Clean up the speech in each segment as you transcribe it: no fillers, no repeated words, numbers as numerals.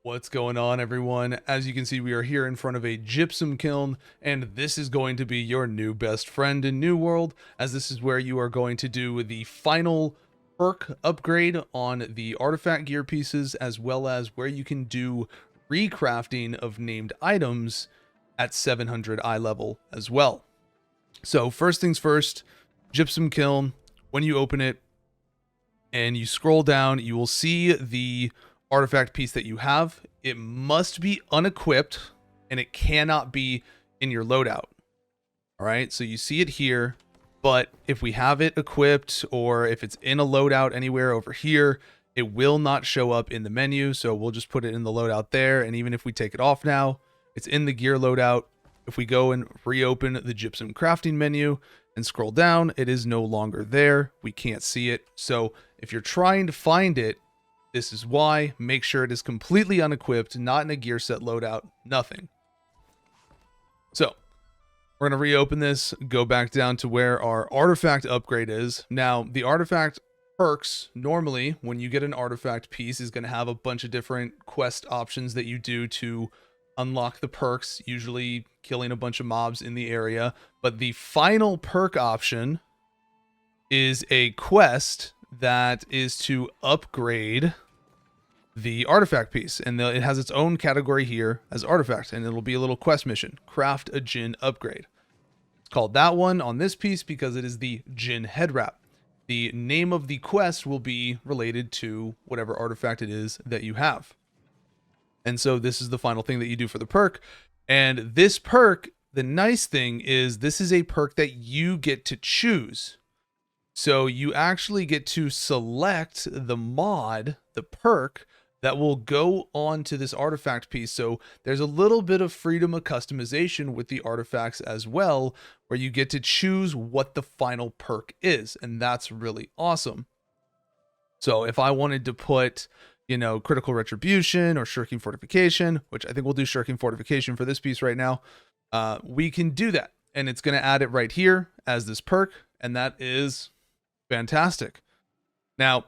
What's going on, everyone? As you can see, we are here in front of a gypsum kiln, and this is going to be your new best friend in New World, as this is where you are going to do the final perk upgrade on the artifact gear pieces, as well as where you can do recrafting of named items at 700 eye level as well. So first things first, gypsum kiln. When you open it and you scroll down, you will see the artifact piece that you have. It must be unequipped and it cannot be in your loadout. All right, so you see it here, but if we have it equipped or if it's in a loadout anywhere over here, it will not show up in the menu. So we'll just put it in the loadout there. And even if we take it off now, it's in the gear loadout. If we go and reopen the gypsum crafting menu and scroll down, it is no longer there. We can't see it. So if you're trying to find it, this is why. Make sure it is completely unequipped, not in a gear set loadout, nothing. So we're going to reopen this, go back down to where our artifact upgrade is. Now, the artifact perks, normally when you get an artifact piece, is going to have a bunch of different quest options that you do to unlock the perks, usually killing a bunch of mobs in the area. But the final perk option is a quest that is to upgrade the artifact piece, and it has its own category here as artifact, and it'll be a little quest mission: craft a Djinn upgrade. It's called that one on this piece because it is the Djinn head wrap. The name of the quest will be related to whatever artifact it is that you have, and so this is the final thing that you do for the perk. And this perk, the nice thing is this is a perk that you get to choose. So you actually get to select the mod, the perk, that will go on to this artifact piece. So there's a little bit of freedom of customization with the artifacts as well, where you get to choose what the final perk is. And that's really awesome. So if I wanted to put, critical retribution or shirking fortification, which I think we'll do shirking fortification for this piece right now, we can do that. And it's going to add it right here as this perk. And that is fantastic. Now,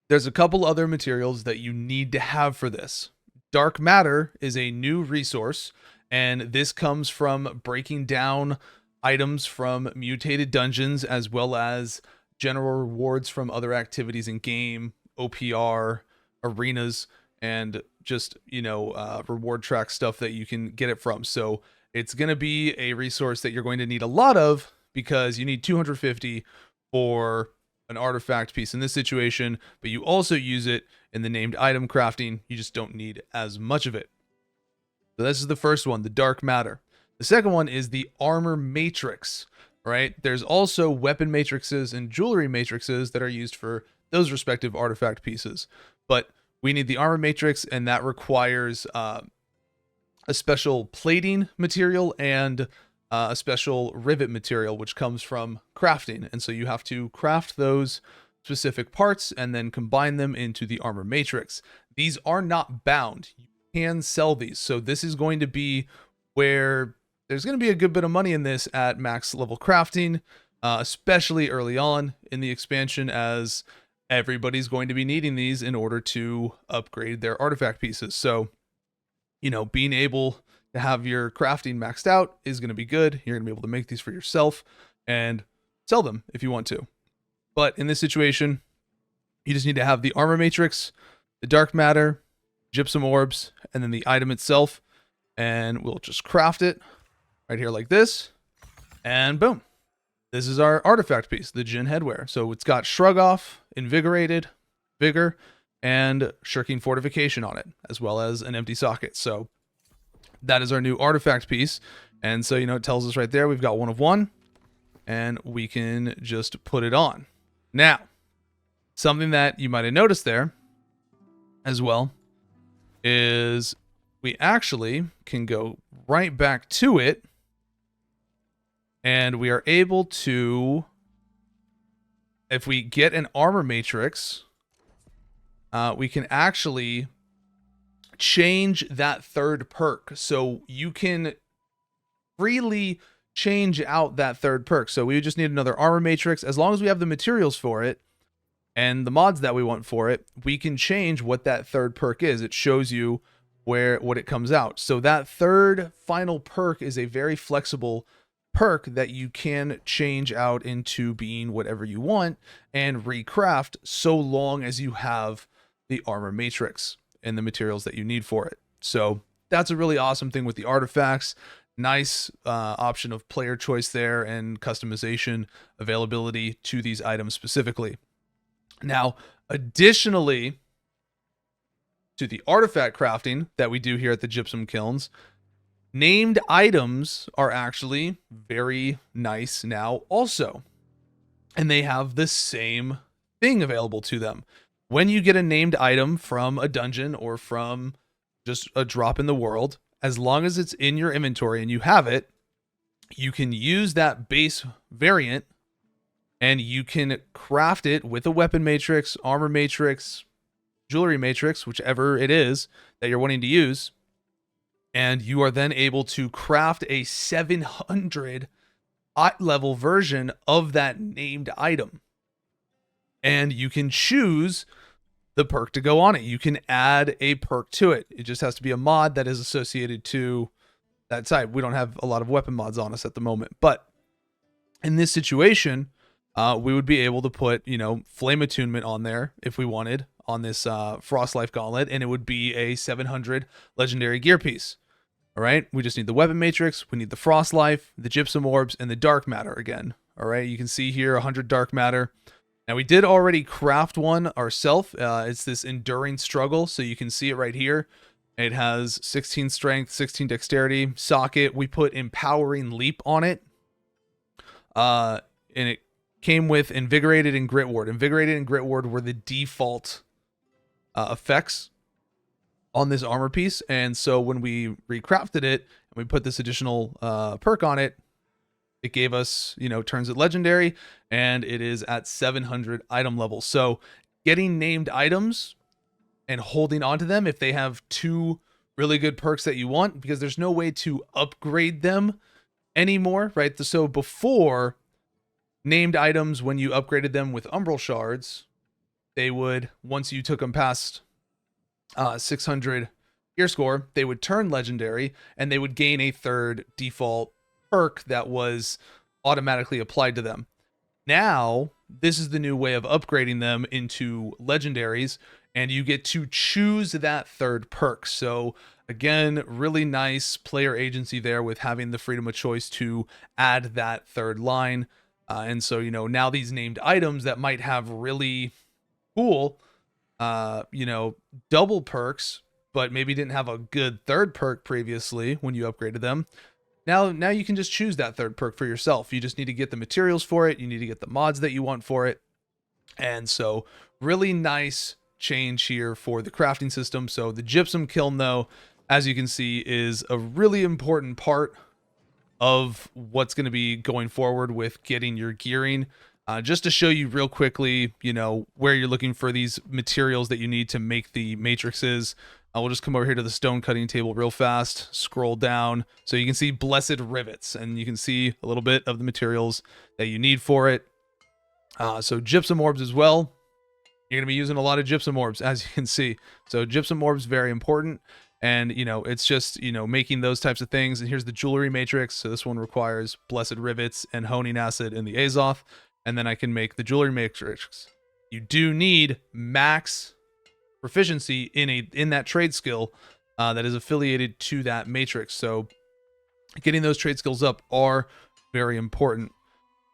there's a couple other materials that you need to have for this. Dark matter is a new resource, and this comes from breaking down items from mutated dungeons, as well as general rewards from other activities in game, OPR, arenas, and just, reward track stuff that you can get it from. So it's going to be a resource that you're going to need a lot of, because you need 250 for an artifact piece in this situation, but you also use it in the named item crafting. You just don't need as much of it. So this is the first one, the dark matter. The second one is the armor matrix, right? There's also weapon matrices and jewelry matrices that are used for those respective artifact pieces, but we need the armor matrix, and that requires a special plating material and a special rivet material, which comes from crafting. And so you have to craft those specific parts and then combine them into the armor matrix. These are not bound. You can sell these. So this is going to be where there's going to be a good bit of money in this at max level crafting, especially early on in the expansion, as everybody's going to be needing these in order to upgrade their artifact pieces. So, being able to have your crafting maxed out is going to be good. You're going to be able to make these for yourself and sell them if you want to. But in this situation, you just need to have the armor matrix, the dark matter, gypsum orbs, and then the item itself. And we'll just craft it right here like this. And boom. This is our artifact piece, the Djinn headwear. So it's got shrug off, invigorated, vigor, and shirking fortification on it, as well as an empty socket. So that is our new artifact piece. And so, it tells us right there, we've got 1 of 1, and we can just put it on. Now, something that you might have noticed there as well is we actually can go right back to it, and we are able to, if we get an armor matrix, we can actually change that third perk. So you can freely change out that third perk. So we just need another armor matrix. As long as we have the materials for it, and the mods that we want for it, we can change what that third perk is. It shows you what it comes out. So that third final perk is a very flexible perk that you can change out into being whatever you want and recraft, so long as you have the armor matrix and the materials that you need for it. So that's a really awesome thing with the artifacts. Nice option of player choice there and customization availability to these items specifically. Now, additionally to the artifact crafting that we do here at the Gypsum Kilns, named items are actually very nice now also. And they have the same thing available to them. When you get a named item from a dungeon or from just a drop in the world, as long as it's in your inventory and you have it, you can use that base variant and you can craft it with a weapon matrix, armor matrix, jewelry matrix, whichever it is that you're wanting to use. And you are then able to craft a 700 level version of that named item. And you can choose the perk to go on it. You can add a perk to it. It just has to be a mod that is associated to that side. We don't have a lot of weapon mods on us at the moment, but in this situation, we would be able to put, flame attunement on there if we wanted on this Frost Life Gauntlet, and it would be a 700 legendary gear piece. All right, we just need the weapon matrix, we need the Frost Life, the Gypsum orbs, and the dark matter again. All right, you can see here 100 dark matter. Now we did already craft one ourselves. It's this enduring struggle, so you can see it right here. It has 16 strength, 16 dexterity, socket. We put empowering leap on it, and it came with invigorated and grit ward. Invigorated and grit ward were the default effects on this armor piece, and so when we recrafted it and we put this additional perk on it, it gave us, turns it legendary, and it is at 700 item level. So getting named items and holding on to them if they have two really good perks that you want, because there's no way to upgrade them anymore, right? So before, named items, when you upgraded them with umbral shards, they would, once you took them past 600 gear score, they would turn legendary and they would gain a third default perk that was automatically applied to them. Now, this is the new way of upgrading them into legendaries, and you get to choose that third perk. So again, really nice player agency there with having the freedom of choice to add that third line. And so, now these named items that might have really cool, double perks, but maybe didn't have a good third perk previously when you upgraded them. Now you can just choose that third perk for yourself. You just need to get the materials for it. You need to get the mods that you want for it. And so really nice change here for the crafting system. So the Gypsum Kiln, though, as you can see, is a really important part of what's going to be going forward with getting your gearing. Just to show you real quickly, where you're looking for these materials that you need to make the matrices. We'll just come over here to the stone cutting table real fast, scroll down. So you can see blessed rivets, and you can see a little bit of the materials that you need for it. So gypsum orbs as well. You're going to be using a lot of gypsum orbs, as you can see. So gypsum orbs, very important. And, it's just, making those types of things. And here's the jewelry matrix. So this one requires blessed rivets and honing acid in the Azoth. And then I can make the jewelry matrix. You do need max proficiency in that trade skill that is affiliated to that matrix. So getting those trade skills up are very important.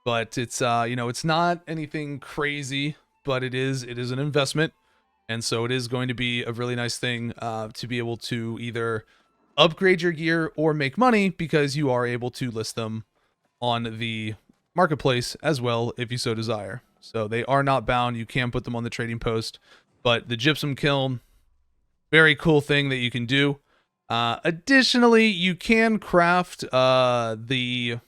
But it's it's not anything crazy, but it is an investment. And so it is going to be a really nice thing to be able to either upgrade your gear or make money, because you are able to list them on the marketplace as well if you so desire. So they are not bound. You can put them on the trading post. But the Gypsum Kiln, very cool thing that you can do. Additionally, you can craft the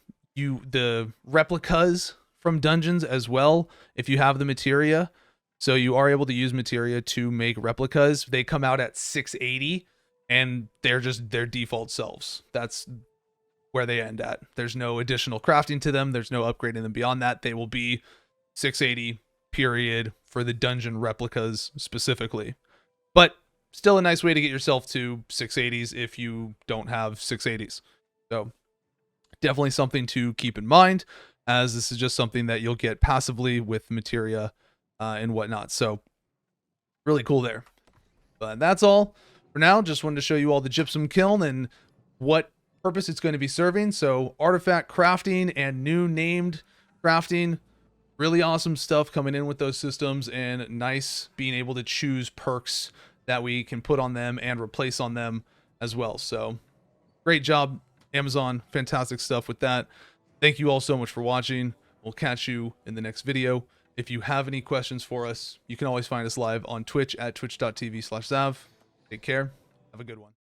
replicas from dungeons as well if you have the materia. So you are able to use materia to make replicas. They come out at 680, and they're just their default selves. That's where they end at. There's no additional crafting to them. There's no upgrading them beyond that. They will be 680 period for the dungeon replicas specifically. But still a nice way to get yourself to 680s if you don't have 680s. So definitely something to keep in mind, as this is just something that you'll get passively with materia and whatnot. So really cool there. But that's all for now. Just wanted to show you all the gypsum kiln and what purpose it's going to be serving. So artifact crafting and new named crafting, really awesome stuff coming in with those systems, and nice being able to choose perks that we can put on them and replace on them as well. So great job, Amazon. Fantastic stuff with that. Thank you all so much for watching. We'll catch you in the next video. If you have any questions for us, you can always find us live on Twitch at twitch.tv/Zav. Take care. Have a good one.